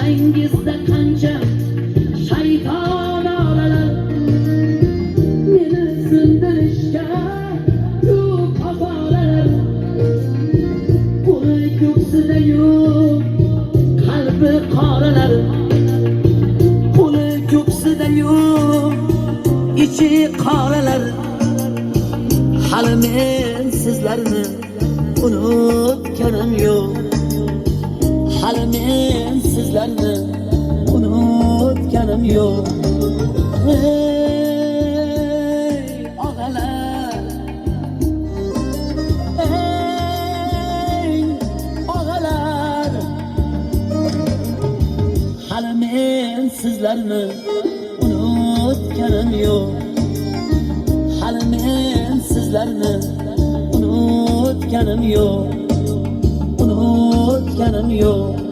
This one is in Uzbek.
Orangizda qancha shayton olalar meni sindirishga yo'q qafolar. Uni ko'ksida yo'q qalbi qoralar, uni ko'ksida yo'q ichi qoralar. Hali men sizlarni unutganim yo'q, hali men sizlarni unutganim yo'q. Ey og'alar, ey og'alar, hali men sizlarni unutganim yo'q, hali men sizlarni unutganim yo'q, unutganim yo'q.